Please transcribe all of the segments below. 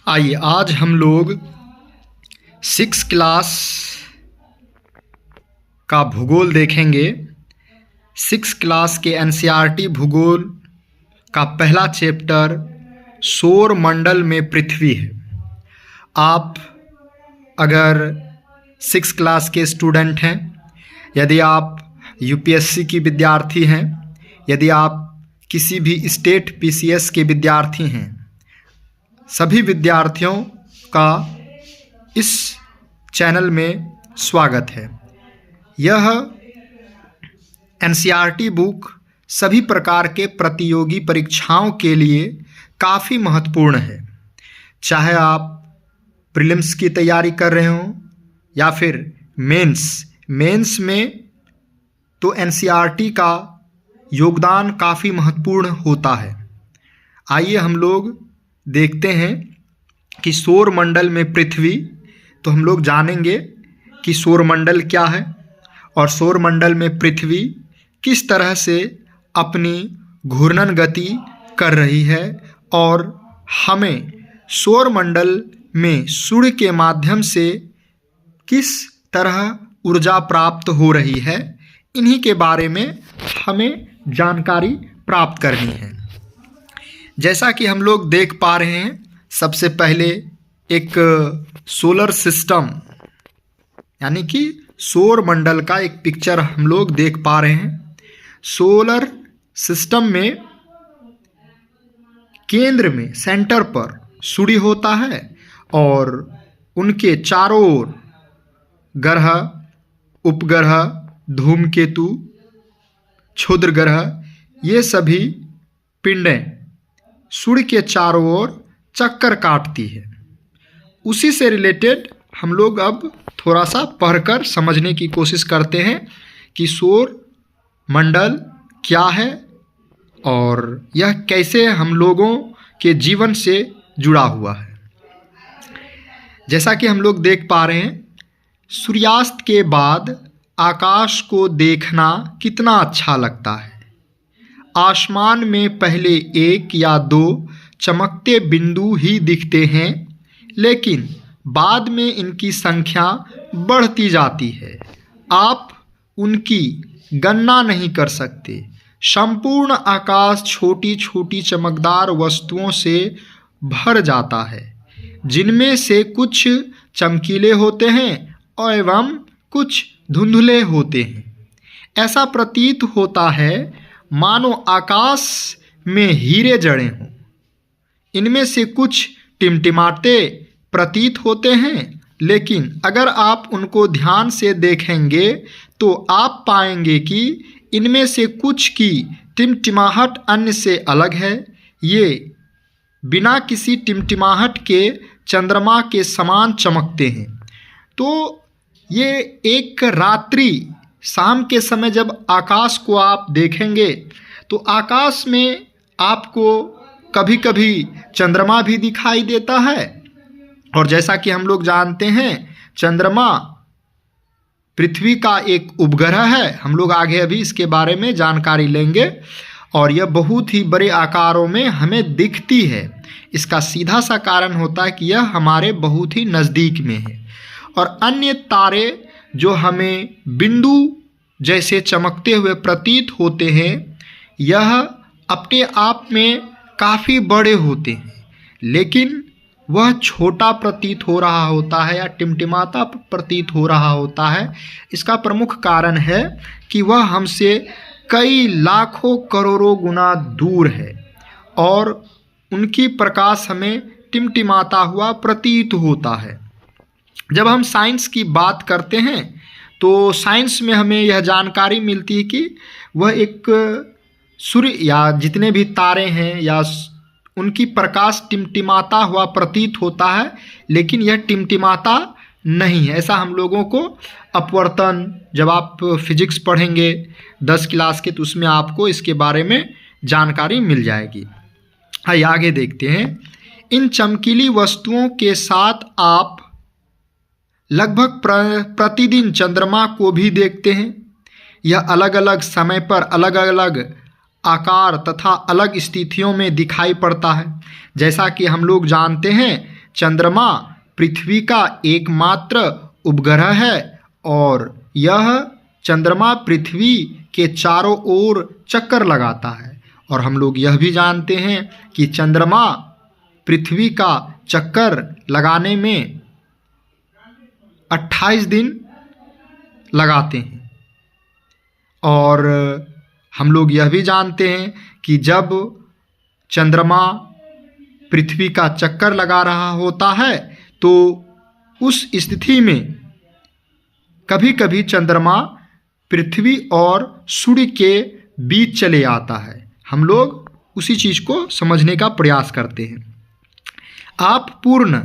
आइए आज हम लोग 6 क्लास का भूगोल देखेंगे। 6 क्लास के एनसीईआरटी भूगोल का पहला चैप्टर सौर मंडल में पृथ्वी है। आप अगर 6 क्लास के स्टूडेंट हैं, यदि आप यूपीएससी की विद्यार्थी हैं, यदि आप किसी भी स्टेट पीसीएस के विद्यार्थी हैं, सभी विद्यार्थियों का इस चैनल में स्वागत है। यह एनसीईआरटी बुक सभी प्रकार के प्रतियोगी परीक्षाओं के लिए काफ़ी महत्वपूर्ण है। चाहे आप प्रीलिम्स की तैयारी कर रहे हों या फिर मेंस में तो एनसीईआरटी का योगदान काफ़ी महत्वपूर्ण होता है। आइए हम लोग देखते हैं कि सौर मंडल में पृथ्वी, तो हम लोग जानेंगे कि सौर मंडल क्या है और सौर मंडल में पृथ्वी किस तरह से अपनी घूर्णन गति कर रही है और हमें सौर मंडल में सूर्य के माध्यम से किस तरह ऊर्जा प्राप्त हो रही है, इन्हीं के बारे में हमें जानकारी प्राप्त करनी है। जैसा कि हम लोग देख पा रहे हैं, सबसे पहले एक सोलर सिस्टम यानी कि सौर मंडल का एक पिक्चर हम लोग देख पा रहे हैं। सोलर सिस्टम में केंद्र में सेंटर पर सूर्य होता है और उनके चारों ओर ग्रह, उपग्रह, धूमकेतु, क्षुद्र ग्रह, ये सभी पिंडें सूर्य के चारों ओर चक्कर काटती है। उसी से रिलेटेड हम लोग अब थोड़ा सा पढ़कर समझने की कोशिश करते हैं कि सौर मंडल क्या है और यह कैसे हम लोगों के जीवन से जुड़ा हुआ है। जैसा कि हम लोग देख पा रहे हैं, सूर्यास्त के बाद आकाश को देखना कितना अच्छा लगता है। आसमान में पहले 1 या 2 चमकते बिंदु ही दिखते हैं, लेकिन बाद में इनकी संख्या बढ़ती जाती है। आप उनकी गणना नहीं कर सकते। संपूर्ण आकाश छोटी छोटी चमकदार वस्तुओं से भर जाता है, जिनमें से कुछ चमकीले होते हैं एवं कुछ धुंधले होते हैं। ऐसा प्रतीत होता है मानो आकाश में हीरे जड़े हों। इनमें से कुछ टिमटिमाते प्रतीत होते हैं, लेकिन अगर आप उनको ध्यान से देखेंगे तो आप पाएंगे कि इनमें से कुछ की टिमटिमाहट अन्य से अलग है। ये बिना किसी टिमटिमाहट के चंद्रमा के समान चमकते हैं। तो ये एक रात्रि शाम के समय जब आकाश को आप देखेंगे तो आकाश में आपको कभी कभी चंद्रमा भी दिखाई देता है। और जैसा कि हम लोग जानते हैं, चंद्रमा पृथ्वी का एक उपग्रह है। हम लोग आगे अभी इसके बारे में जानकारी लेंगे और यह बहुत ही बड़े आकारों में हमें दिखती है। इसका सीधा सा कारण होता है कि यह हमारे बहुत ही नज़दीक में है और अन्य तारे जो हमें बिंदु जैसे चमकते हुए प्रतीत होते हैं, यह अपने आप में काफ़ी बड़े होते हैं, लेकिन वह छोटा प्रतीत हो रहा होता है या टिमटिमाता प्रतीत हो रहा होता है। इसका प्रमुख कारण है कि वह हमसे कई लाखों करोड़ों गुना दूर है और उनकी प्रकाश हमें टिमटिमाता हुआ प्रतीत होता है। जब हम साइंस की बात करते हैं तो साइंस में हमें यह जानकारी मिलती है कि वह एक सूर्य या जितने भी तारे हैं या उनकी प्रकाश टिमटिमाता हुआ प्रतीत होता है, लेकिन यह टिमटिमाता नहीं है। ऐसा हम लोगों को अपवर्तन, जब आप फिजिक्स पढ़ेंगे 10 क्लास के, तो उसमें आपको इसके बारे में जानकारी मिल जाएगी। आइए आगे देखते हैं। इन चमकीली वस्तुओं के साथ आप लगभग प्रतिदिन चंद्रमा को भी देखते हैं। यह अलग अलग समय पर अलग अलग आकार तथा अलग स्थितियों में दिखाई पड़ता है। जैसा कि हम लोग जानते हैं, चंद्रमा पृथ्वी का एकमात्र उपग्रह है और यह चंद्रमा पृथ्वी के चारों ओर चक्कर लगाता है। और हम लोग यह भी जानते हैं कि चंद्रमा पृथ्वी का चक्कर लगाने में 28 दिन लगाते हैं। और हम लोग यह भी जानते हैं कि जब चंद्रमा पृथ्वी का चक्कर लगा रहा होता है तो उस स्थिति में कभी कभी चंद्रमा पृथ्वी और सूर्य के बीच चले आता है। हम लोग उसी चीज़ को समझने का प्रयास करते हैं। आप पूर्ण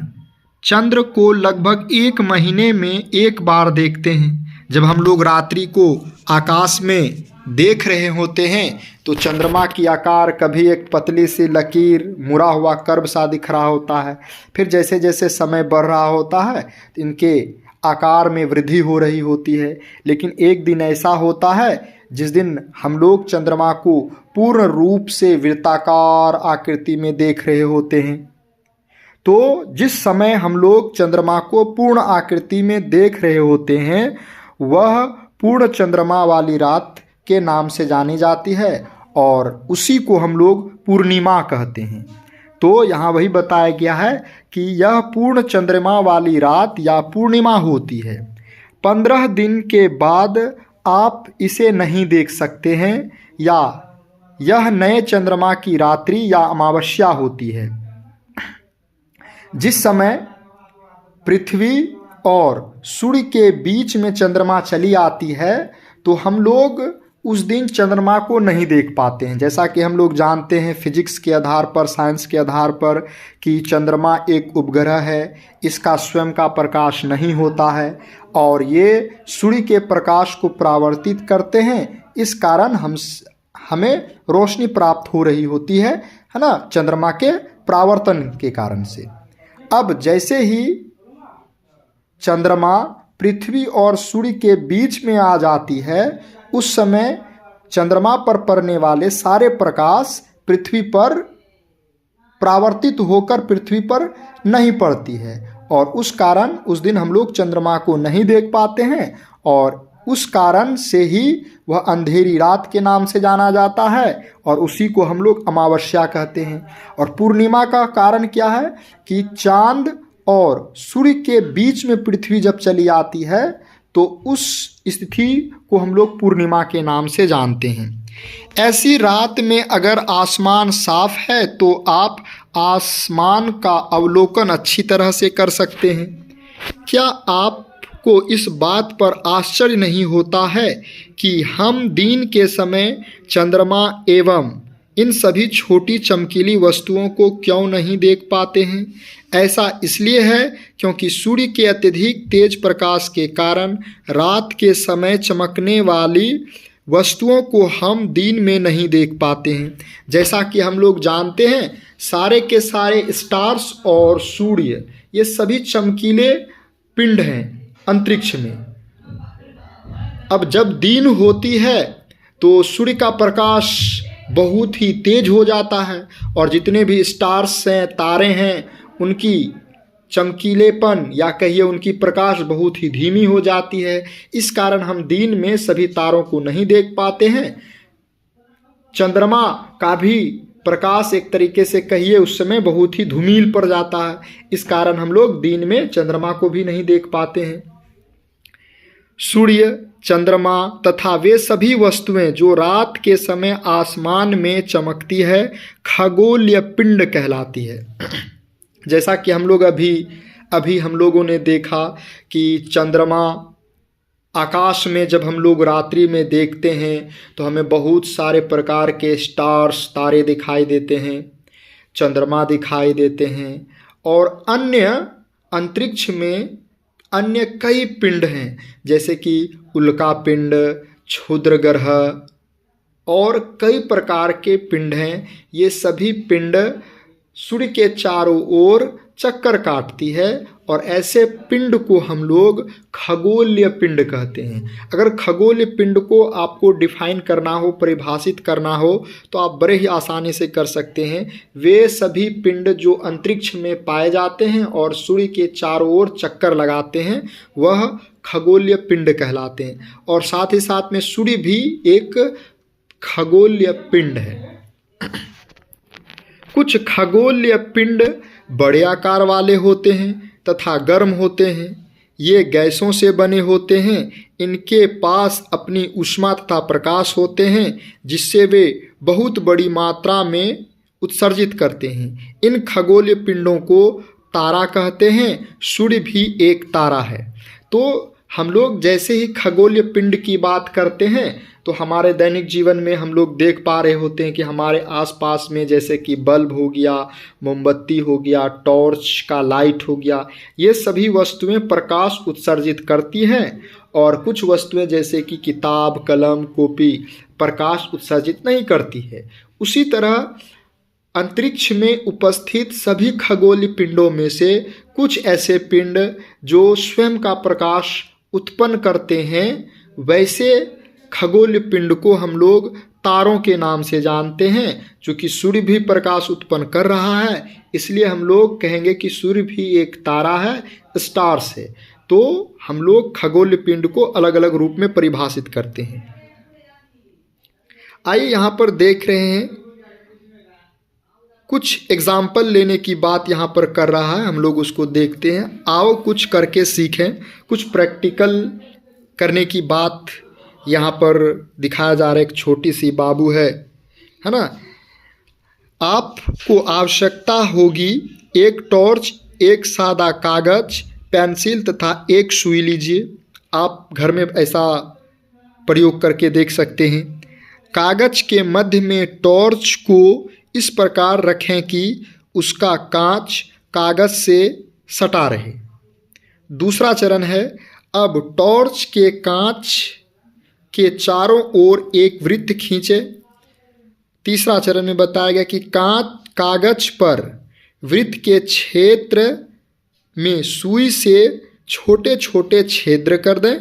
चंद्र को लगभग 1 महीने में एक बार देखते हैं। जब हम लोग रात्रि को आकाश में देख रहे होते हैं तो चंद्रमा की आकार कभी एक पतली सी लकीर, मुड़ा हुआ कर्व सा दिख रहा होता है। फिर जैसे जैसे समय बढ़ रहा होता है इनके आकार में वृद्धि हो रही होती है। लेकिन एक दिन ऐसा होता है जिस दिन हम लोग चंद्रमा को पूर्ण रूप से वृत्ताकार आकृति में देख रहे होते हैं। तो जिस समय हम लोग चंद्रमा को पूर्ण आकृति में देख रहे होते हैं वह पूर्ण चंद्रमा वाली रात के नाम से जानी जाती है और उसी को हम लोग पूर्णिमा कहते हैं। तो यहाँ वही बताया गया है कि यह पूर्ण चंद्रमा वाली रात या पूर्णिमा होती है। 15 दिन के बाद आप इसे नहीं देख सकते हैं या यह नए चंद्रमा की रात्रि या अमावस्या होती है। जिस समय पृथ्वी और सूर्य के बीच में चंद्रमा चली आती है तो हम लोग उस दिन चंद्रमा को नहीं देख पाते हैं। जैसा कि हम लोग जानते हैं फिजिक्स के आधार पर, साइंस के आधार पर, कि चंद्रमा एक उपग्रह है, इसका स्वयं का प्रकाश नहीं होता है और ये सूर्य के प्रकाश को परावर्तित करते हैं। इस कारण हमें रोशनी प्राप्त हो रही होती है ना, चंद्रमा के परावर्तन के कारण से। अब जैसे ही चंद्रमा पृथ्वी और सूर्य के बीच में आ जाती है उस समय चंद्रमा पर पड़ने वाले सारे प्रकाश पृथ्वी पर परावर्तित होकर पृथ्वी पर नहीं पड़ती है और उस कारण उस दिन हम लोग चंद्रमा को नहीं देख पाते हैं और उस कारण से ही वह अंधेरी रात के नाम से जाना जाता है और उसी को हम लोग अमावस्या कहते हैं। और पूर्णिमा का कारण क्या है कि चांद और सूर्य के बीच में पृथ्वी जब चली आती है तो उस स्थिति को हम लोग पूर्णिमा के नाम से जानते हैं। ऐसी रात में अगर आसमान साफ है तो आप आसमान का अवलोकन अच्छी तरह से कर सकते हैं। क्या आपको इस बात पर आश्चर्य नहीं होता है कि हम दिन के समय चंद्रमा एवं इन सभी छोटी चमकीली वस्तुओं को क्यों नहीं देख पाते हैं? ऐसा इसलिए है क्योंकि सूर्य के अत्यधिक तेज प्रकाश के कारण रात के समय चमकने वाली वस्तुओं को हम दिन में नहीं देख पाते हैं। जैसा कि हम लोग जानते हैं सारे के सारे स्टार्स और सूर्य ये सभी चमकीले पिंड हैं अंतरिक्ष में। अब जब दिन होती है तो सूर्य का प्रकाश बहुत ही तेज हो जाता है और जितने भी स्टार्स हैं, तारे हैं, उनकी चमकीलेपन या कहिए उनकी प्रकाश बहुत ही धीमी हो जाती है। इस कारण हम दिन में सभी तारों को नहीं देख पाते हैं। चंद्रमा का भी प्रकाश एक तरीके से कहिए उस समय बहुत ही धूमिल पड़ जाता है। इस कारण हम लोग दिन में चंद्रमा को भी नहीं देख पाते हैं। सूर्य, चंद्रमा तथा वे सभी वस्तुएं जो रात के समय आसमान में चमकती है खगोलीय पिंड कहलाती है। जैसा कि हम लोग अभी हम लोगों ने देखा कि चंद्रमा आकाश में जब हम लोग रात्रि में देखते हैं तो हमें बहुत सारे प्रकार के स्टार्स, तारे दिखाई देते हैं, चंद्रमा दिखाई देते हैं और अन्य अंतरिक्ष में अन्य कई पिंड हैं, जैसे कि उल्का पिंड, क्षुद्र ग्रह और कई प्रकार के पिंड हैं। ये सभी पिंड सूर्य के चारों ओर चक्कर काटती है और ऐसे पिंड को हम लोग खगोलीय पिंड कहते हैं। अगर खगोलीय पिंड को आपको डिफाइन करना हो, परिभाषित करना हो, तो आप बड़े ही आसानी से कर सकते हैं। वे सभी पिंड जो अंतरिक्ष में पाए जाते हैं और सूर्य के चारों ओर चक्कर लगाते हैं, वह खगोलीय पिंड कहलाते हैं। और साथ ही साथ में सूर्य भी एक खगोलीय पिंड है। कुछ खगोलीय पिंड बड़े आकार वाले होते हैं तथा गर्म होते हैं। ये गैसों से बने होते हैं। इनके पास अपनी ऊष्मा तथा प्रकाश होते हैं, जिससे वे बहुत बड़ी मात्रा में उत्सर्जित करते हैं। इन खगोलीय पिंडों को तारा कहते हैं। सूर्य भी एक तारा है। तो हम लोग जैसे ही खगोलीय पिंड की बात करते हैं, तो हमारे दैनिक जीवन में हम लोग देख पा रहे होते हैं कि हमारे आसपास में जैसे कि बल्ब हो गया, मोमबत्ती हो गया, टॉर्च का लाइट हो गया, ये सभी वस्तुएं प्रकाश उत्सर्जित करती हैं। और कुछ वस्तुएं जैसे कि किताब, कलम, कॉपी प्रकाश उत्सर्जित नहीं करती है। उसी तरह अंतरिक्ष में उपस्थित सभी खगोलीय पिंडों में से कुछ ऐसे पिंड जो स्वयं का प्रकाश उत्पन्न करते हैं, वैसे खगोलीय पिंड को हम लोग तारों के नाम से जानते हैं। चूँकि सूर्य भी प्रकाश उत्पन्न कर रहा है, इसलिए हम लोग कहेंगे कि सूर्य भी एक तारा है, स्टार्स है। तो हम लोग खगोलीय पिंड को अलग अलग रूप में परिभाषित करते हैं। आइए यहाँ पर देख रहे हैं, कुछ एग्जाम्पल लेने की बात यहाँ पर कर रहा है, हम लोग उसको देखते हैं। आओ कुछ करके सीखें। कुछ प्रैक्टिकल करने की बात यहाँ पर दिखाया जा रहा है। एक छोटी सी बाबू है ना। आपको आवश्यकता होगी एक टॉर्च, एक सादा कागज, पेंसिल तथा एक सुई लीजिए। आप घर में ऐसा प्रयोग करके देख सकते हैं। कागज के मध्य में टॉर्च को इस प्रकार रखें कि उसका कांच कागज से सटा रहे। दूसरा चरण है, अब टॉर्च के कांच के चारों ओर एक वृत्त खींचे। तीसरा चरण में बताया गया कि कागज पर वृत्त के क्षेत्र में सुई से छोटे छोटे छिद्र कर दें।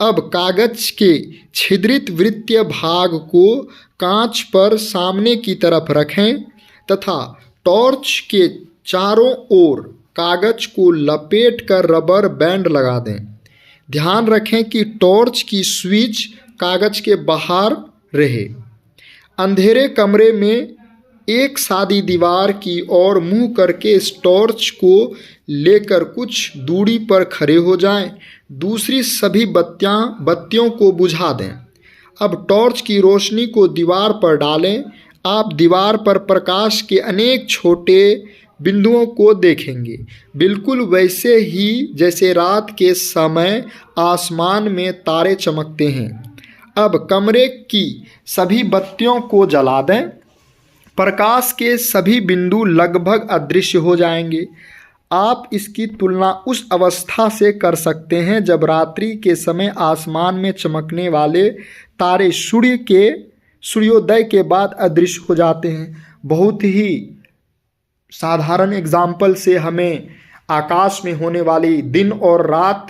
अब कागज के छिद्रित वृत्तीय भाग को कांच पर सामने की तरफ रखें तथा टॉर्च के चारों ओर कागज को लपेट कर रबर बैंड लगा दें। ध्यान रखें कि टॉर्च की स्विच कागज के बाहर रहे। अंधेरे कमरे में एक सादी दीवार की ओर मुंह करके इस टॉर्च को लेकर कुछ दूरी पर खड़े हो जाएं। दूसरी सभी बत्तियों को बुझा दें। अब टॉर्च की रोशनी को दीवार पर डालें। आप दीवार पर प्रकाश के अनेक छोटे बिंदुओं को देखेंगे, बिल्कुल वैसे ही जैसे रात के समय आसमान में तारे चमकते हैं। अब कमरे की सभी बत्तियों को जला दें। प्रकाश के सभी बिंदु लगभग अदृश्य हो जाएंगे। आप इसकी तुलना उस अवस्था से कर सकते हैं जब रात्रि के समय आसमान में चमकने वाले तारे सूर्योदय के बाद अदृश्य हो जाते हैं। बहुत ही साधारण एग्जाम्पल से हमें आकाश में होने वाली दिन और रात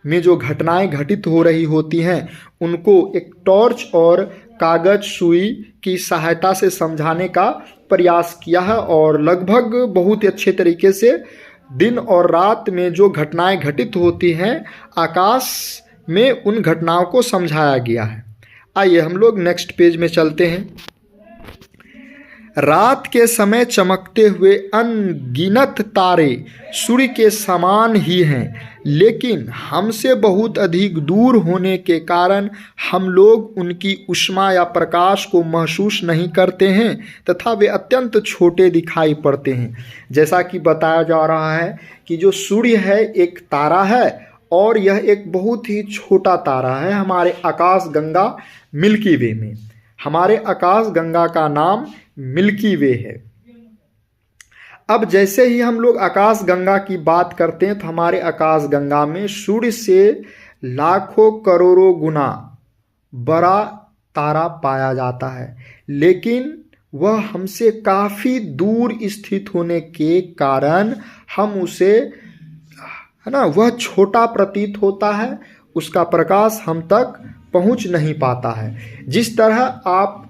में जो घटनाएं घटित हो रही होती हैं, उनको एक टॉर्च और कागज सुई की सहायता से समझाने का प्रयास किया है। और लगभग बहुत ही अच्छे तरीके से दिन और रात में जो घटनाएं घटित होती हैं, आकाश में उन घटनाओं को समझाया गया है। आइए हम लोग नेक्स्ट पेज में चलते हैं। रात के समय चमकते हुए अनगिनत तारे सूर्य के समान ही हैं, लेकिन हमसे बहुत अधिक दूर होने के कारण हम लोग उनकी ऊष्मा या प्रकाश को महसूस नहीं करते हैं तथा वे अत्यंत छोटे दिखाई पड़ते हैं। जैसा कि बताया जा रहा है कि जो सूर्य है एक तारा है और यह एक बहुत ही छोटा तारा है हमारे आकाश गंगा मिल्की वे में। हमारे आकाश गंगा का नाम मिल्की वे है। अब जैसे ही हम लोग आकाश गंगा की बात करते हैं तो हमारे आकाश गंगा में सूर्य से लाखों करोड़ों गुना बड़ा तारा पाया जाता है, लेकिन वह हमसे काफ़ी दूर स्थित होने के कारण हम उसे, है ना, वह छोटा प्रतीत होता है, उसका प्रकाश हम तक पहुंच नहीं पाता है। जिस तरह आप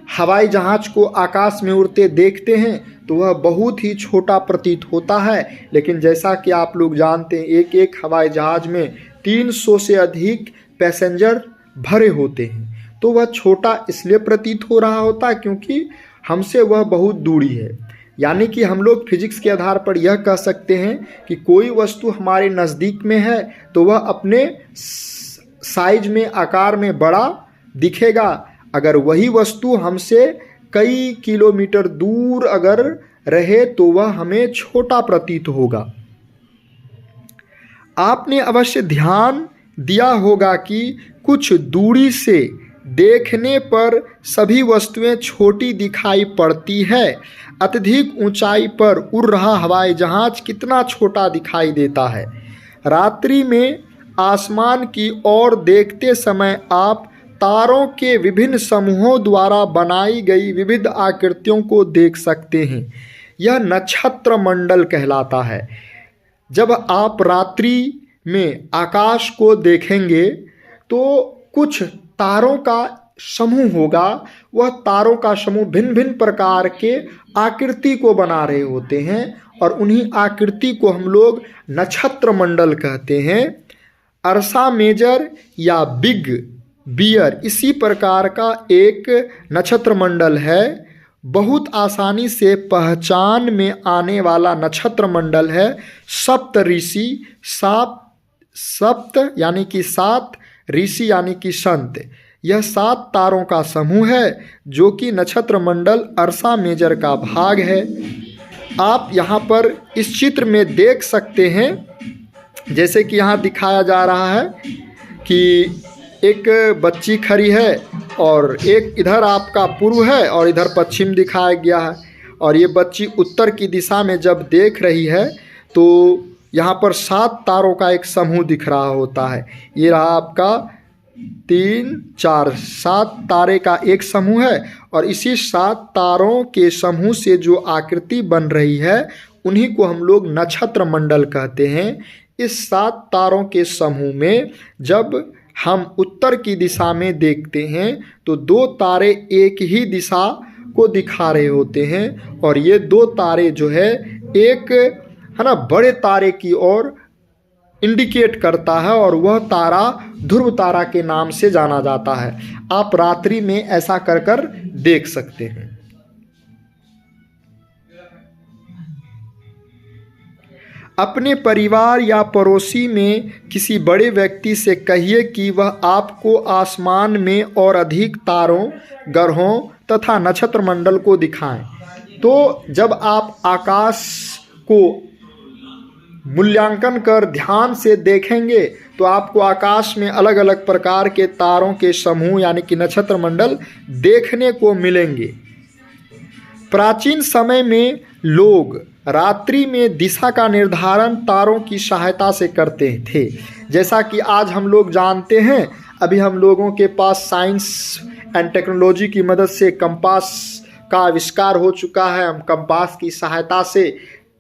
हवाई जहाज को आकाश में उड़ते देखते हैं तो वह बहुत ही छोटा प्रतीत होता है, लेकिन जैसा कि आप लोग जानते हैं एक एक हवाई जहाज में 300 से अधिक पैसेंजर भरे होते हैं, तो वह छोटा इसलिए प्रतीत हो रहा होता है क्योंकि हमसे वह बहुत दूरी है। यानी कि हम लोग फिजिक्स के आधार पर यह कह सकते हैं कि कोई वस्तु हमारे नज़दीक में है तो वह अपने साइज में, आकार में बड़ा दिखेगा। अगर वही वस्तु हमसे कई किलोमीटर दूर अगर रहे तो वह हमें छोटा प्रतीत होगा। आपने अवश्य ध्यान दिया होगा कि कुछ दूरी से देखने पर सभी वस्तुएं छोटी दिखाई पड़ती है। अत्यधिक ऊंचाई पर उड़ रहा हवाई जहाज कितना छोटा दिखाई देता है। रात्रि में आसमान की ओर देखते समय आप तारों के विभिन्न समूहों द्वारा बनाई गई विविध आकृतियों को देख सकते हैं। यह नक्षत्र मंडल कहलाता है। जब आप रात्रि में आकाश को देखेंगे तो कुछ तारों का समूह होगा। वह तारों का समूह भिन्न भिन्न प्रकार के आकृति को बना रहे होते हैं और उन्हीं आकृति को हम लोग नक्षत्र मंडल कहते हैं। अर्सा मेजर या बिग बियर इसी प्रकार का एक नक्षत्र मंडल है। बहुत आसानी से पहचान में आने वाला नक्षत्र मंडल है सप्त ऋषि, सप्त यानी कि 7, ऋषि यानी कि संत। यह 7 तारों का समूह है जो कि नक्षत्र मंडल अर्सा मेजर का भाग है। आप यहाँ पर इस चित्र में देख सकते हैं, जैसे कि यहाँ दिखाया जा रहा है कि एक बच्ची खड़ी है और एक इधर आपका पूर्व है और इधर पश्चिम दिखाया गया है। और ये बच्ची उत्तर की दिशा में जब देख रही है तो यहाँ पर 7 तारों का एक समूह दिख रहा होता है। ये रहा आपका 3, 4, 7 तारे का एक समूह है और इसी 7 तारों के समूह से जो आकृति बन रही है उन्हीं को हम लोग नक्षत्र मंडल कहते हैं। इस 7 तारों के समूह में जब हम उत्तर की दिशा में देखते हैं तो 2 तारे एक ही दिशा को दिखा रहे होते हैं और ये 2 तारे जो है एक, है ना, बड़े तारे की ओर इंडिकेट करता है और वह तारा ध्रुव तारा के नाम से जाना जाता है। आप रात्रि में ऐसा कर कर देख सकते हैं। अपने परिवार या पड़ोसी में किसी बड़े व्यक्ति से कहिए कि वह आपको आसमान में और अधिक तारों, ग्रहों तथा नक्षत्र मंडल को दिखाएं। तो जब आप आकाश को मूल्यांकन कर ध्यान से देखेंगे तो आपको आकाश में अलग अलग प्रकार के तारों के समूह यानी कि नक्षत्र मंडल देखने को मिलेंगे। प्राचीन समय में लोग रात्रि में दिशा का निर्धारण तारों की सहायता से करते थे। जैसा कि आज हम लोग जानते हैं, अभी हम लोगों के पास साइंस एंड टेक्नोलॉजी की मदद से कंपास का आविष्कार हो चुका है। हम कंपास की सहायता से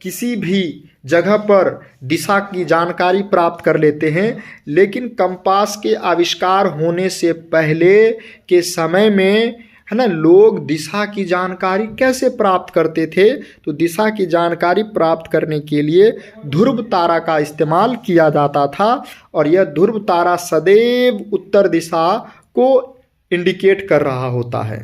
किसी भी जगह पर दिशा की जानकारी प्राप्त कर लेते हैं, लेकिन कंपास के आविष्कार होने से पहले के समय में, है ना, लोग दिशा की जानकारी कैसे प्राप्त करते थे? तो दिशा की जानकारी प्राप्त करने के लिए ध्रुव तारा का इस्तेमाल किया जाता था और यह ध्रुव तारा सदैव उत्तर दिशा को इंडिकेट कर रहा होता है।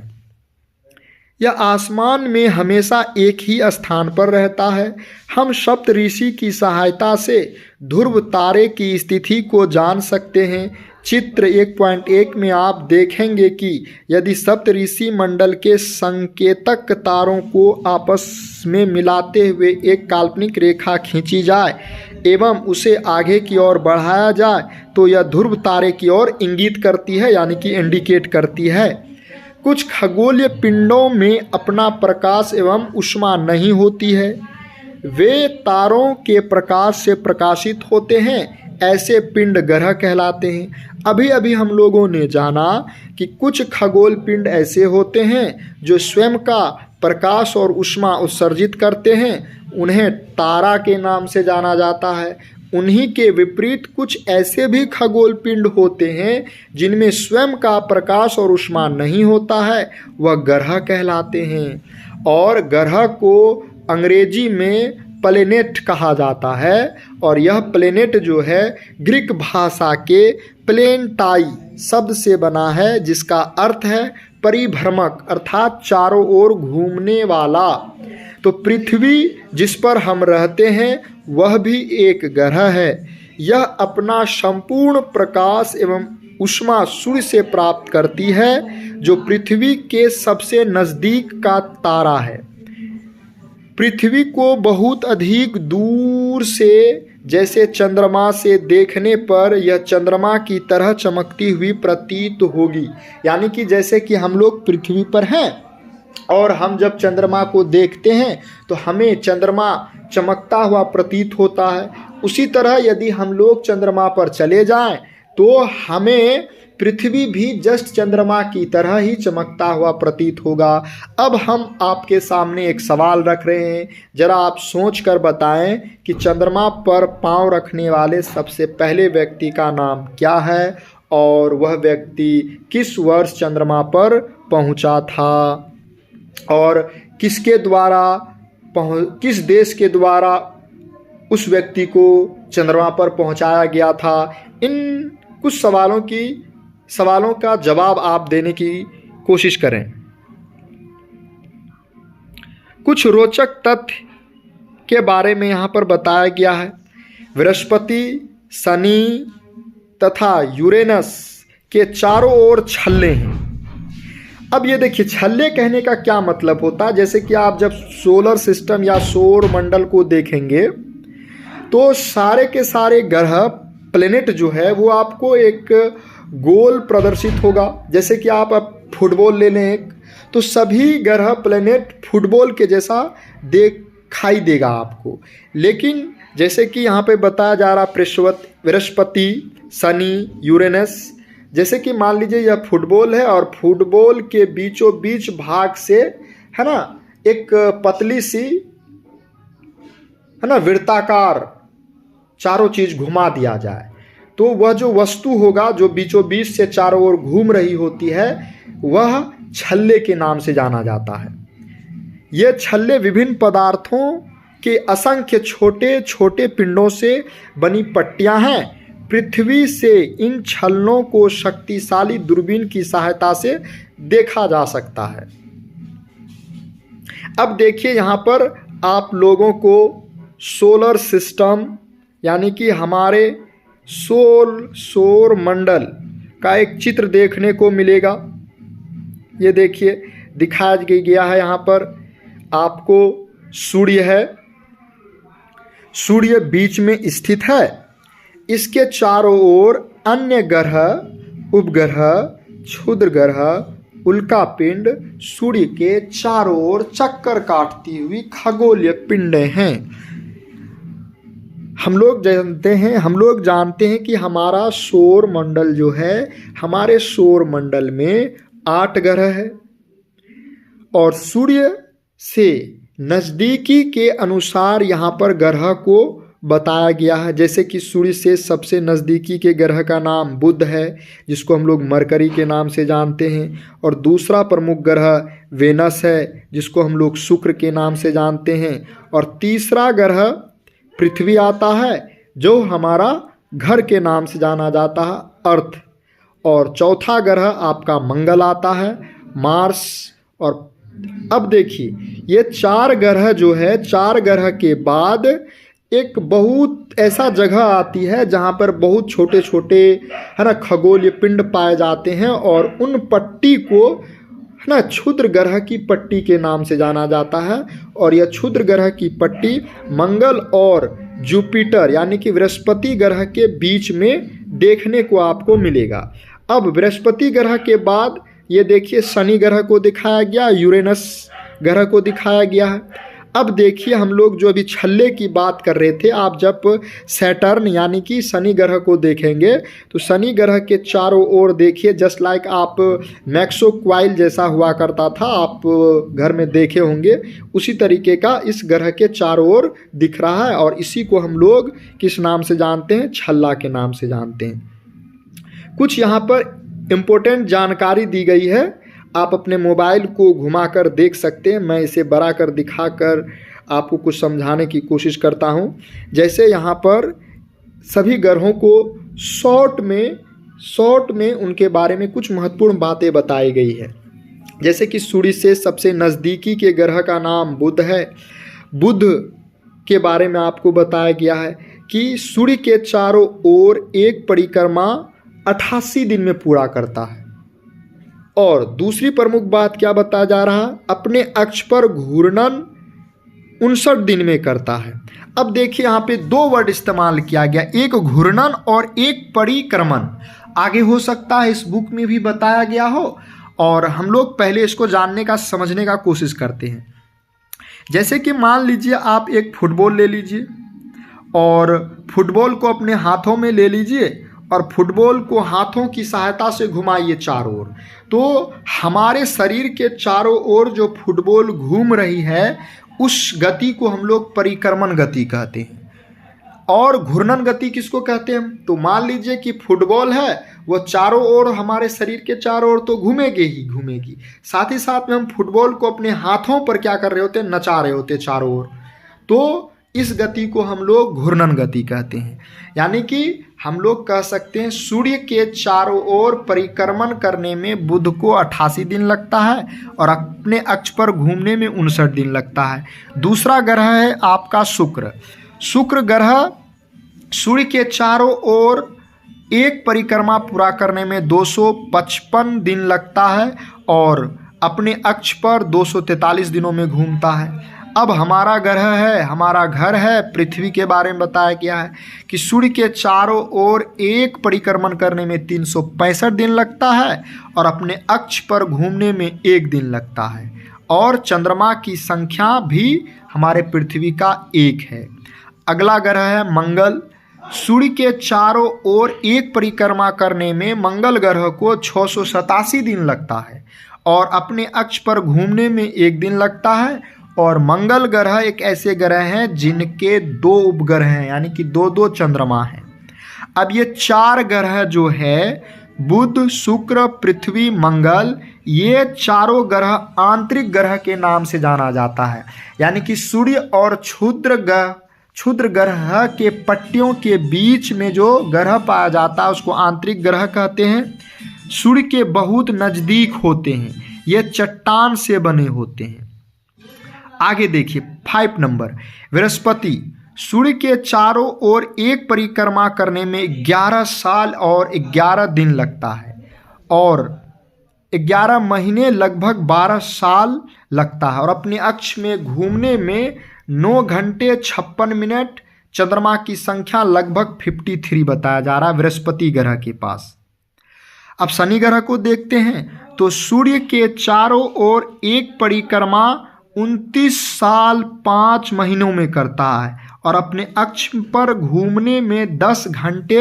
यह आसमान में हमेशा एक ही स्थान पर रहता है। हम सप्त ऋषि की सहायता से ध्रुव तारे की स्थिति को जान सकते हैं। चित्र 1.1 में आप देखेंगे कि यदि सप्त ऋषि मंडल के संकेतक तारों को आपस में मिलाते हुए एक काल्पनिक रेखा खींची जाए एवं उसे आगे की ओर बढ़ाया जाए तो यह ध्रुव तारे की ओर इंगित करती है, यानी कि इंडिकेट करती है। कुछ खगोलीय पिंडों में अपना प्रकाश एवं ऊष्मा नहीं होती है। वे तारों के प्रकाश से प्रकाशित होते हैं, ऐसे पिंड ग्रह कहलाते हैं। अभी अभी हम लोगों ने जाना कि कुछ खगोल पिंड ऐसे होते हैं जो स्वयं का प्रकाश और ऊष्मा उत्सर्जित करते हैं, उन्हें तारा के नाम से जाना जाता है। उन्हीं के विपरीत कुछ ऐसे भी खगोल पिंड होते हैं जिनमें स्वयं का प्रकाश और ऊष्मा नहीं होता है, वह ग्रह कहलाते हैं। और ग्रह को अंग्रेजी में प्लेनेट कहा जाता है, और यह प्लेनेट जो है ग्रीक भाषा के प्लेनटाई शब्द से बना है, जिसका अर्थ है परिभ्रमक, अर्थात चारों ओर घूमने वाला। तो पृथ्वी जिस पर हम रहते हैं वह भी एक ग्रह है। यह अपना संपूर्ण प्रकाश एवं ऊष्मा सूर्य से प्राप्त करती है, जो पृथ्वी के सबसे नज़दीक का तारा है। पृथ्वी को बहुत अधिक दूर से, जैसे चंद्रमा से देखने पर यह चंद्रमा की तरह चमकती हुई प्रतीत होगी। यानी कि जैसे कि हम लोग पृथ्वी पर हैं और हम जब चंद्रमा को देखते हैं तो हमें चंद्रमा चमकता हुआ प्रतीत होता है, उसी तरह यदि हम लोग चंद्रमा पर चले जाएं तो हमें पृथ्वी भी जस्ट चंद्रमा की तरह ही चमकता हुआ प्रतीत होगा। अब हम आपके सामने एक सवाल रख रहे हैं, जरा आप सोच कर बताएं कि चंद्रमा पर पांव रखने वाले सबसे पहले व्यक्ति का नाम क्या है और वह व्यक्ति किस वर्ष चंद्रमा पर पहुंचा था और किसके द्वारा किस देश के द्वारा उस व्यक्ति को चंद्रमा पर पहुंचाया गया था। इन कुछ सवालों का जवाब आप देने की कोशिश करें। कुछ रोचक तथ्य के बारे में यहाँ पर बताया गया है। बृहस्पति, शनि तथा यूरेनस के चारों ओर छल्ले हैं। अब ये देखिए, छल्ले कहने का क्या मतलब होता है। जैसे कि आप जब सोलर सिस्टम या सौर मंडल को देखेंगे तो सारे के सारे ग्रह, प्लेनेट जो है वो आपको एक गोल प्रदर्शित होगा। जैसे कि आप अब फुटबॉल ले लें एक, तो सभी ग्रह प्लेनेट फुटबॉल के जैसा दिखाई देगा आपको। लेकिन जैसे कि यहाँ पे बताया जा रहा बृहस्पति, शनि, यूरेनस, जैसे कि मान लीजिए यह फुटबॉल है और फुटबॉल के बीचों बीच भाग से है ना एक पतली सी है ना वृत्ताकार चारों चीज घुमा दिया जाए तो वह जो वस्तु होगा जो बीचों बीच से चारों ओर घूम रही होती है वह छल्ले के नाम से जाना जाता है। ये छल्ले विभिन्न पदार्थों के असंख्य छोटे छोटे पिंडों से बनी पट्टियां हैं। पृथ्वी से इन छल्लों को शक्तिशाली दूरबीन की सहायता से देखा जा सकता है। अब देखिए यहाँ पर आप लोगों को सोलर सिस्टम यानी कि हमारे सौर मंडल का एक चित्र देखने को मिलेगा। ये देखिए दिखाया गया है यहाँ पर आपको सूर्य है, सूर्य बीच में स्थित है, इसके चारों ओर अन्य ग्रह, उपग्रह, क्षुद्र ग्रह, उल्का पिंड सूर्य के चारों ओर चक्कर काटती हुई खगोलीय पिंडें हैं। हम लोग जानते हैं कि हमारा सौर मंडल जो है, हमारे सौर मंडल में 8 ग्रह है और सूर्य से नज़दीकी के अनुसार यहाँ पर ग्रह को बताया गया है। जैसे कि सूर्य से सबसे नज़दीकी के ग्रह का नाम बुध है, जिसको हम लोग मरकरी के नाम से जानते हैं, और दूसरा प्रमुख ग्रह वेनस है, जिसको हम लोग शुक्र के नाम से जानते हैं, और तीसरा ग्रह पृथ्वी आता है जो हमारा घर के नाम से जाना जाता है, अर्थ, और चौथा ग्रह आपका मंगल आता है, मार्स। और अब देखिए ये 4 ग्रह जो है, 4 ग्रह के बाद एक बहुत ऐसा जगह आती है जहाँ पर बहुत छोटे छोटे है ना खगोलीय पिंड पाए जाते हैं, और उन पट्टी को है ना क्षुद्र ग्रह की पट्टी के नाम से जाना जाता है। और यह क्षुद्र ग्रह की पट्टी मंगल और जुपिटर यानी कि बृहस्पति ग्रह के बीच में देखने को आपको मिलेगा। अब बृहस्पति ग्रह के बाद ये देखिए शनि ग्रह को दिखाया गया, यूरेनस ग्रह को दिखाया गया है। अब देखिए, हम लोग जो अभी छल्ले की बात कर रहे थे, आप जब सैटर्न यानी कि शनि ग्रह को देखेंगे तो शनि ग्रह के चारों ओर देखिए, जस्ट लाइक आप मैक्सो क्वाइल जैसा हुआ करता था, आप घर में देखे होंगे, उसी तरीके का इस ग्रह के चारों ओर दिख रहा है। और इसी को हम लोग किस नाम से जानते हैं? छल्ला के नाम से जानते हैं। कुछ यहाँ पर इम्पोर्टेंट जानकारी दी गई है, आप अपने मोबाइल को घुमाकर देख सकते हैं। मैं इसे बड़ा कर दिखाकर आपको कुछ समझाने की कोशिश करता हूँ। जैसे यहाँ पर सभी ग्रहों को शॉर्ट में उनके बारे में कुछ महत्वपूर्ण बातें बताई गई है। जैसे कि सूर्य से सबसे नज़दीकी के ग्रह का नाम बुध है। बुध के बारे में आपको बताया गया है कि सूर्य के चारों ओर एक परिक्रमा 88 दिन में पूरा करता है। और दूसरी प्रमुख बात क्या बताया जा रहा है? अपने अक्ष पर घूर्णन 59 दिन में करता है। अब देखिए, यहाँ पे दो वर्ड इस्तेमाल किया गया, एक घूर्णन और एक परिक्रमण। आगे हो सकता है इस बुक में भी बताया गया हो, और हम लोग पहले इसको जानने का, समझने का कोशिश करते हैं। जैसे कि मान लीजिए आप एक फुटबॉल ले लीजिए और फुटबॉल को अपने हाथों में ले लीजिए और फुटबॉल को हाथों की सहायता से घुमाइए चारों ओर, तो हमारे शरीर के चारों ओर जो फुटबॉल घूम रही है उस गति को हम लोग परिक्रमण गति कहते हैं। और घूर्णन गति किसको कहते हैं? तो मान लीजिए कि फुटबॉल है, वो चारों ओर, हमारे शरीर के चारों ओर तो घूमेगी ही घूमेगी, साथ ही साथ में हम फुटबॉल को अपने हाथों पर क्या कर रहे होते हैं? नचा रहे होते हैं चारों ओर। तो इस गति को हम लोग घूर्णन गति कहते हैं। यानी कि हम लोग कह सकते हैं सूर्य के चारों ओर परिक्रमण करने में बुध को 88 दिन लगता है और अपने अक्ष पर घूमने में 59 दिन लगता है। दूसरा ग्रह है आपका शुक्र। शुक्र ग्रह सूर्य के चारों ओर एक परिक्रमा पूरा करने में 255 दिन लगता है और अपने अक्ष पर 243 दिनों में घूमता है। अब हमारा ग्रह है, हमारा घर है पृथ्वी के बारे में बताया गया है कि सूर्य के चारों ओर एक परिक्रमण करने में 365 दिन लगता है और अपने अक्ष पर घूमने में 1 दिन लगता है। और चंद्रमा की संख्या भी हमारे पृथ्वी का 1 है। अगला ग्रह है मंगल। सूर्य के चारों ओर एक परिक्रमा करने में मंगल ग्रह को 687 दिन लगता है और अपने अक्ष पर घूमने में 1 दिन लगता है। और मंगल ग्रह एक ऐसे ग्रह हैं जिनके 2 उपग्रह हैं, यानी कि 2-2 चंद्रमा हैं। अब ये 4 ग्रह जो है, बुध, शुक्र, पृथ्वी, मंगल, ये चारों ग्रह आंतरिक ग्रह के नाम से जाना जाता है। यानी कि सूर्य और क्षुद्र ग्रह के पट्टियों के बीच में जो ग्रह पाया जाता है उसको आंतरिक ग्रह कहते हैं। सूर्य के बहुत नज़दीक होते हैं, ये चट्टान से बने होते हैं। आगे देखिए 5 नंबर, बृहस्पति। सूर्य के चारों ओर एक परिक्रमा करने में 11 साल और 11 दिन लगता है और 11 महीने लगभग 12 साल लगता है और अपने अक्ष में घूमने में 9 घंटे 56 मिनट। चंद्रमा की संख्या लगभग 53 बताया जा रहा है बृहस्पति ग्रह के पास। अब शनि ग्रह को देखते हैं तो सूर्य के चारों ओर एक परिक्रमा 29 साल 5 महीनों में करता है और अपने अक्ष पर घूमने में 10 घंटे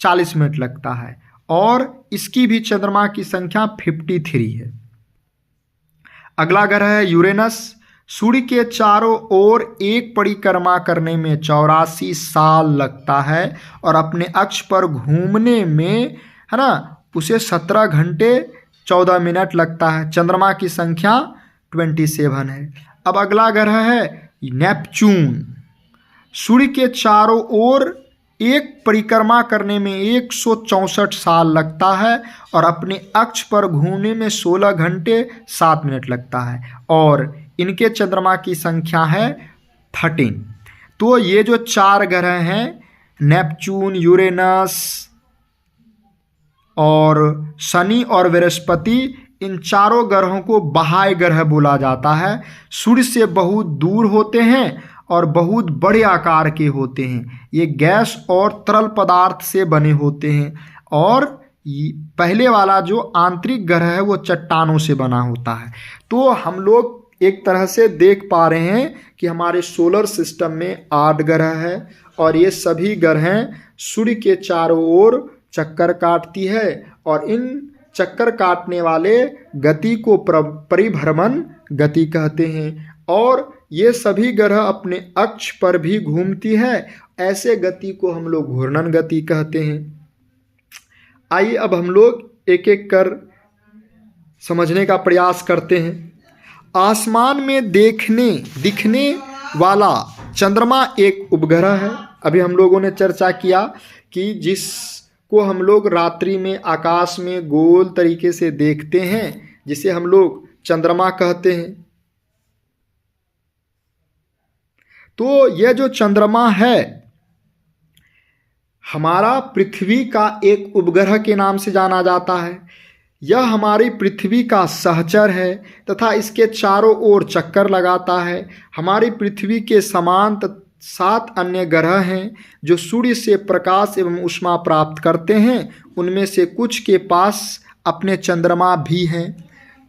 40 मिनट लगता है और इसकी भी चंद्रमा की संख्या 53 है। अगला ग्रह है यूरेनस। सूर्य के चारों ओर एक परिक्रमा करने में 84 साल लगता है और अपने अक्ष पर घूमने में, है ना, उसे 17 घंटे 14 मिनट लगता है। चंद्रमा की संख्या 27 है। अब अगला ग्रह है नेपच्यून। सूर्य के चारों ओर एक परिक्रमा करने में 164 साल लगता है और अपने अक्ष पर घूमने में 16 घंटे 7 मिनट लगता है और इनके चंद्रमा की संख्या है 13। तो ये जो 4 ग्रह हैं, नेपच्यून, यूरेनस और शनि और बृहस्पति, इन चारों ग्रहों को बाह्य ग्रह बोला जाता है। सूर्य से बहुत दूर होते हैं और बहुत बड़े आकार के होते हैं। ये गैस और तरल पदार्थ से बने होते हैं और पहले वाला जो आंतरिक ग्रह है वो चट्टानों से बना होता है। तो हम लोग एक तरह से देख पा रहे हैं कि हमारे सोलर सिस्टम में 8 ग्रह है और ये सभी ग्रहें सूर्य के चारों ओर चक्कर काटती है और इन चक्कर काटने वाले गति को परिभ्रमण गति कहते हैं और ये सभी ग्रह अपने अक्ष पर भी घूमती है। ऐसे गति को हम लोग घूर्णन गति कहते हैं। आइए अब हम लोग एक एक कर समझने का प्रयास करते हैं। आसमान में दिखने वाला चंद्रमा एक उपग्रह है। अभी हम लोगों ने चर्चा किया कि जिसको हम लोग रात्रि में आकाश में गोल तरीके से देखते हैं, जिसे हम लोग चंद्रमा कहते हैं। तो यह जो चंद्रमा है हमारा पृथ्वी का एक उपग्रह के नाम से जाना जाता है। यह हमारी पृथ्वी का सहचर है तथा इसके चारों ओर चक्कर लगाता है। हमारी पृथ्वी के समान 7 अन्य ग्रह हैं जो सूर्य से प्रकाश एवं ऊष्मा प्राप्त करते हैं। उनमें से कुछ के पास अपने चंद्रमा भी हैं।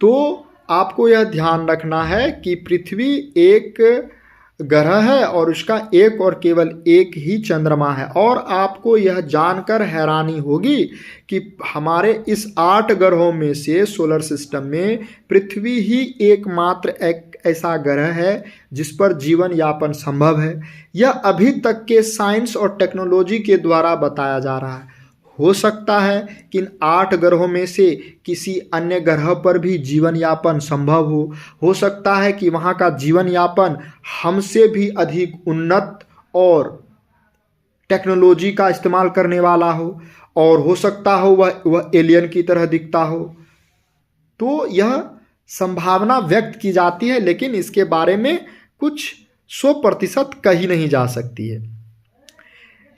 तो आपको यह ध्यान रखना है कि पृथ्वी एक ग्रह है और उसका एक और केवल एक ही चंद्रमा है। और आपको यह जानकर हैरानी होगी कि हमारे इस 8 ग्रहों में से सोलर सिस्टम में पृथ्वी ही एकमात्र एक ऐसा ग्रह है जिस पर जीवन यापन संभव है। यह अभी तक के साइंस और टेक्नोलॉजी के द्वारा बताया जा रहा है। हो सकता है कि इन 8 ग्रहों में से किसी अन्य ग्रह पर भी जीवन यापन संभव हो सकता है कि वहाँ का जीवन यापन हमसे भी अधिक उन्नत और टेक्नोलॉजी का इस्तेमाल करने वाला हो और हो सकता हो वह एलियन की तरह दिखता हो। तो यह संभावना व्यक्त की जाती है, लेकिन इसके बारे में कुछ 100% कही नहीं जा सकती है।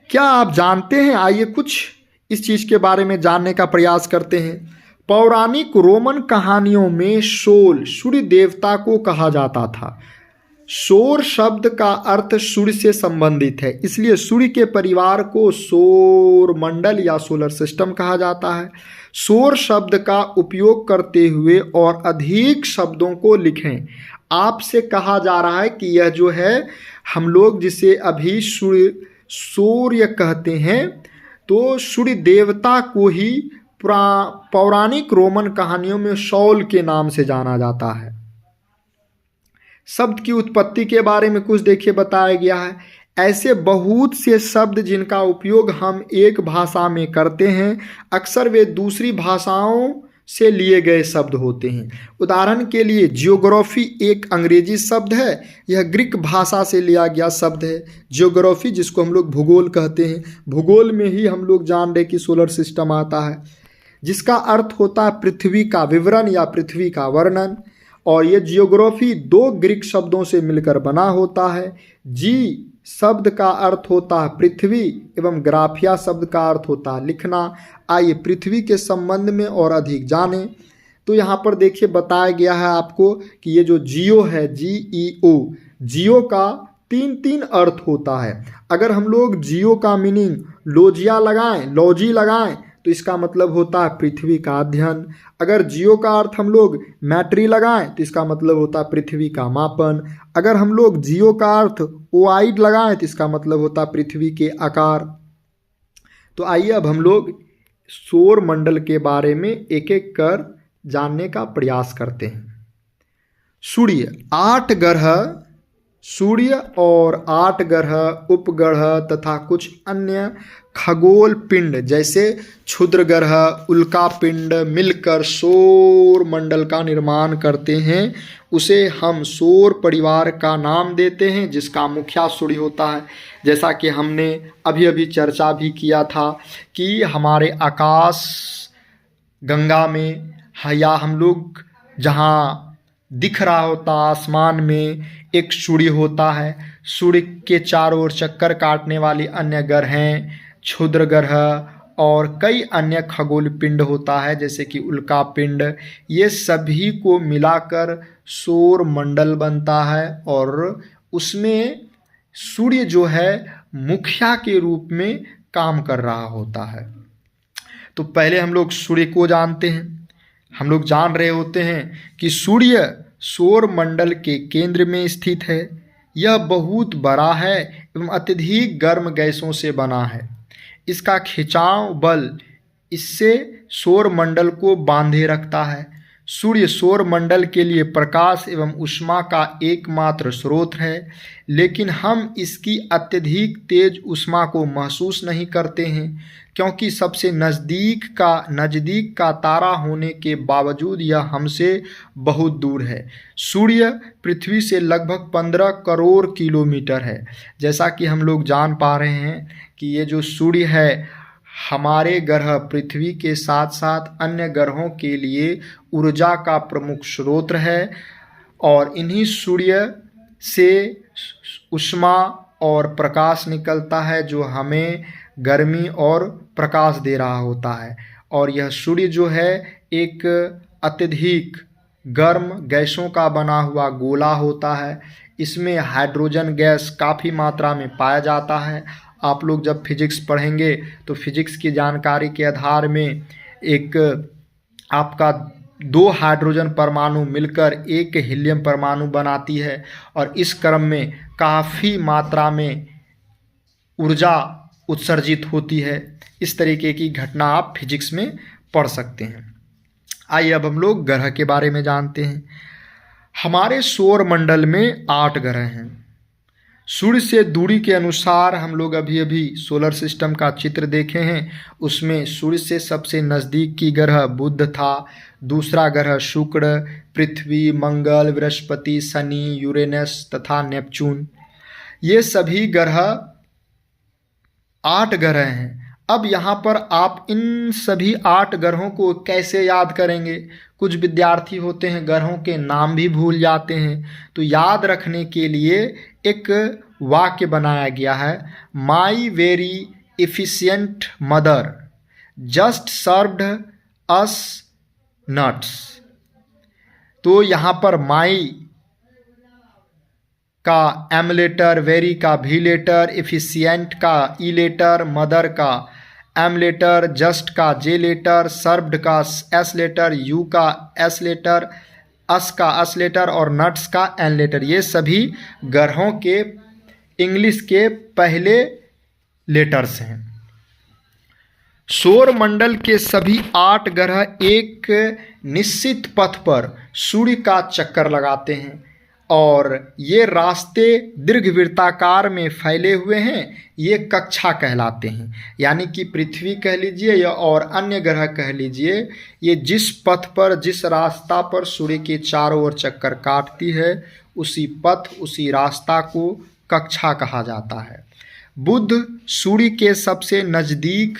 क्या आप जानते हैं? आइए कुछ इस चीज के बारे में जानने का प्रयास करते हैं। पौराणिक रोमन कहानियों में सोल सूर्य देवता को कहा जाता था। सौर शब्द का अर्थ सूर्य से संबंधित है, इसलिए सूर्य के परिवार को सौर मंडल या सोलर सिस्टम कहा जाता है। सौर शब्द का उपयोग करते हुए और अधिक शब्दों को लिखें। आपसे कहा जा रहा है कि यह जो है हम लोग जिसे अभी सूर्य कहते हैं, तो सूर्य देवता को ही पौराणिक रोमन कहानियों में सौल के नाम से जाना जाता है। शब्द की उत्पत्ति के बारे में कुछ देखिए बताया गया है। ऐसे बहुत से शब्द जिनका उपयोग हम एक भाषा में करते हैं, अक्सर वे दूसरी भाषाओं से लिए गए शब्द होते हैं। उदाहरण के लिए जियोग्राफी एक अंग्रेजी शब्द है। यह ग्रीक भाषा से लिया गया शब्द है। जियोग्राफी जिसको हम लोग भूगोल कहते हैं, भूगोल में ही हम लोग जान रहे कि सोलर सिस्टम आता है, जिसका अर्थ होता है पृथ्वी का विवरण या पृथ्वी का वर्णन। और यह जियोग्राफी 2 ग्रीक शब्दों से मिलकर बना होता है। जी शब्द का अर्थ होता है पृथ्वी एवं ग्राफिया शब्द का अर्थ होता है लिखना। आइए पृथ्वी के संबंध में और अधिक जानें। तो यहाँ पर देखिए बताया गया है आपको कि ये जो जियो है, GEO, जियो का 3 अर्थ होता है। अगर हम लोग जियो का मीनिंग लॉजी लगाएं तो इसका मतलब होता है पृथ्वी का अध्ययन। अगर जियो का अर्थ हम लोग मैट्री लगाएं तो इसका मतलब होता है पृथ्वी का मापन। अगर हम लोग जियो का अर्थ ओआइड लगाएं तो इसका मतलब होता है पृथ्वी के आकार। तो आइए अब हम लोग सौर मंडल के बारे में एक एक कर जानने का प्रयास करते हैं। सूर्य 8 ग्रह, सूर्य और 8 ग्रह उपग्रह तथा कुछ अन्य खगोल पिंड जैसे क्षुद्र ग्रह, उल्का पिंड मिलकर सौर मंडल का निर्माण करते हैं। उसे हम सौर परिवार का नाम देते हैं, जिसका मुखिया सूर्य होता है। जैसा कि हमने अभी अभी चर्चा भी किया था कि हमारे आकाश गंगा में या हम लोग जहाँ दिख रहा होता आसमान में एक सूर्य होता है। सूर्य के चारों ओर चक्कर काटने वाली अन्य ग्रहें, क्षुद्र ग्रह और कई अन्य खगोल पिंड होता है जैसे कि उल्का पिंड। ये सभी को मिलाकर सौर मंडल बनता है और उसमें सूर्य जो है मुखिया के रूप में काम कर रहा होता है। तो पहले हम लोग सूर्य को जानते हैं। हम लोग जान रहे होते हैं कि सूर्य सौर मंडल के केंद्र में स्थित है। यह बहुत बड़ा है एवं अत्यधिक गर्म गैसों से बना है। इसका खिंचाव बल इससे सौर मंडल को बांधे रखता है। सूर्य सौर मंडल के लिए प्रकाश एवं ऊष्मा का एकमात्र स्रोत है, लेकिन हम इसकी अत्यधिक तेज ऊष्मा को महसूस नहीं करते हैं, क्योंकि सबसे नज़दीक का तारा होने के बावजूद यह हमसे बहुत दूर है। सूर्य पृथ्वी से लगभग 15 करोड़ किलोमीटर है। जैसा कि हम लोग जान पा रहे हैं कि ये जो सूर्य है हमारे ग्रह पृथ्वी के साथ साथ अन्य ग्रहों के लिए ऊर्जा का प्रमुख स्रोत है, और इन्हीं सूर्य से ऊष्मा और प्रकाश निकलता है जो हमें गर्मी और प्रकाश दे रहा होता है। और यह सूर्य जो है एक अत्यधिक गर्म गैसों का बना हुआ गोला होता है। इसमें हाइड्रोजन गैस काफ़ी मात्रा में पाया जाता है। आप लोग जब फिजिक्स पढ़ेंगे तो फिजिक्स की जानकारी के आधार में एक आपका 2 हाइड्रोजन परमाणु मिलकर एक हीलियम परमाणु बनाती है, और इस क्रम में काफ़ी मात्रा में ऊर्जा उत्सर्जित होती है। इस तरीके की घटना आप फिजिक्स में पढ़ सकते हैं। आइए अब हम लोग ग्रह के बारे में जानते हैं। हमारे सौर मंडल में 8 ग्रह हैं। सूर्य से दूरी के अनुसार हम लोग अभी सोलर सिस्टम का चित्र देखे हैं, उसमें सूर्य से सबसे नज़दीक की ग्रह बुध था, दूसरा ग्रह शुक्र, पृथ्वी, मंगल, बृहस्पति, शनि, यूरेनस तथा नेपच्यून। ये सभी ग्रह 8 ग्रह हैं। अब यहाँ पर आप इन सभी 8 ग्रहों को कैसे याद करेंगे? कुछ विद्यार्थी होते हैं ग्रहों के नाम भी भूल जाते हैं, तो याद रखने के लिए एक वाक्य बनाया गया है, my very efficient mother just served us nuts. तो यहाँ पर माई का एम लेटर, वेरी का भी लेटर, एफिशिएंट का ई लेटर, मदर का एम लेटर, जस्ट का जे लेटर, सर्व्ड का एस लेटर, यू का एस लेटर, अस का अस लेटर और नट्स का एन लेटर। ये सभी ग्रहों के इंग्लिश के पहले लेटर्स हैं। सौर मंडल के सभी 8 ग्रह एक निश्चित पथ पर सूर्य का चक्कर लगाते हैं, और ये रास्ते दीर्घवृत्ताकार में फैले हुए हैं। ये कक्षा कहलाते हैं, यानी कि पृथ्वी कह लीजिए या और अन्य ग्रह कह लीजिए, ये जिस पथ पर, जिस रास्ता पर सूर्य के चारों ओर चक्कर काटती है, उसी पथ, उसी रास्ता को कक्षा कहा जाता है। बुध सूर्य के सबसे नज़दीक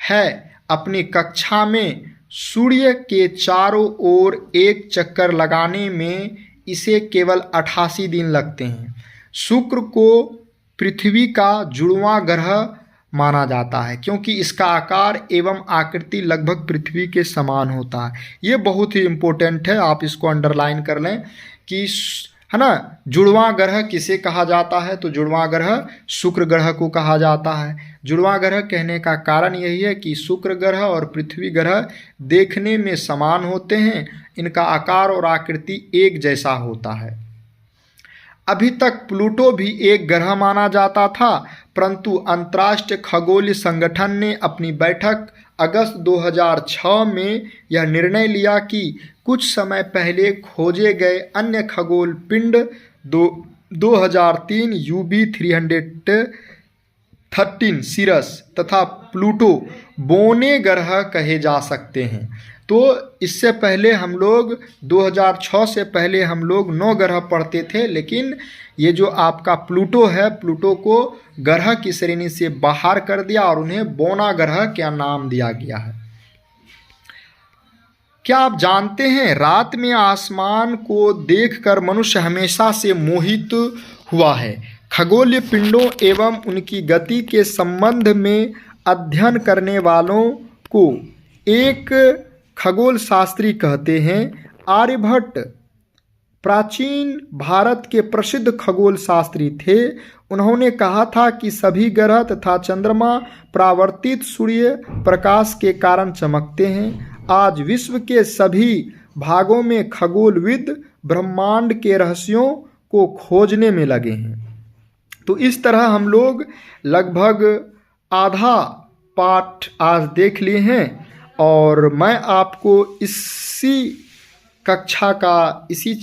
है। अपनी कक्षा में सूर्य के चारों ओर एक चक्कर लगाने में इसे केवल 88 दिन लगते हैं। शुक्र को पृथ्वी का जुड़वां ग्रह माना जाता है, क्योंकि इसका आकार एवं आकृति लगभग पृथ्वी के समान होता है। ये बहुत ही इम्पोर्टेंट है, आप इसको अंडरलाइन कर लें कि है ना, जुड़वां ग्रह किसे कहा जाता है? तो जुड़वां ग्रह शुक्र ग्रह को कहा जाता है। जुड़वां ग्रह कहने का कारण यही है कि शुक्र ग्रह और पृथ्वी ग्रह देखने में समान होते हैं, इनका आकार और आकृति एक जैसा होता है। अभी तक प्लूटो भी एक ग्रह माना जाता था, परंतु अंतर्राष्ट्रीय खगोलीय संगठन ने अपनी बैठक अगस्त 2006 में यह निर्णय लिया कि कुछ समय पहले खोजे गए अन्य खगोल पिंड 2003 UB 313 सीरस तथा प्लूटो बोने ग्रह कहे जा सकते हैं। तो इससे पहले हम लोग 2006 से पहले हम लोग 9 ग्रह पढ़ते थे, लेकिन ये जो आपका प्लूटो है, प्लूटो को ग्रह की श्रेणी से बाहर कर दिया और उन्हें बोना ग्रह क्या नाम दिया गया है। क्या आप जानते हैं, रात में आसमान को देखकर मनुष्य हमेशा से मोहित हुआ है। खगोलीय पिंडों एवं उनकी गति के संबंध में अध्ययन करने वालों को एक खगोल शास्त्री कहते हैं। आर्यभट्ट प्राचीन भारत के प्रसिद्ध खगोल शास्त्री थे। उन्होंने कहा था कि सभी ग्रह तथा चंद्रमा परावर्तित सूर्य प्रकाश के कारण चमकते हैं। आज विश्व के सभी भागों में खगोलविद ब्रह्मांड के रहस्यों को खोजने में लगे हैं। तो इस तरह हम लोग लगभग आधा पाठ आज देख लिए हैं और मैं आपको इसी कक्षा का इसी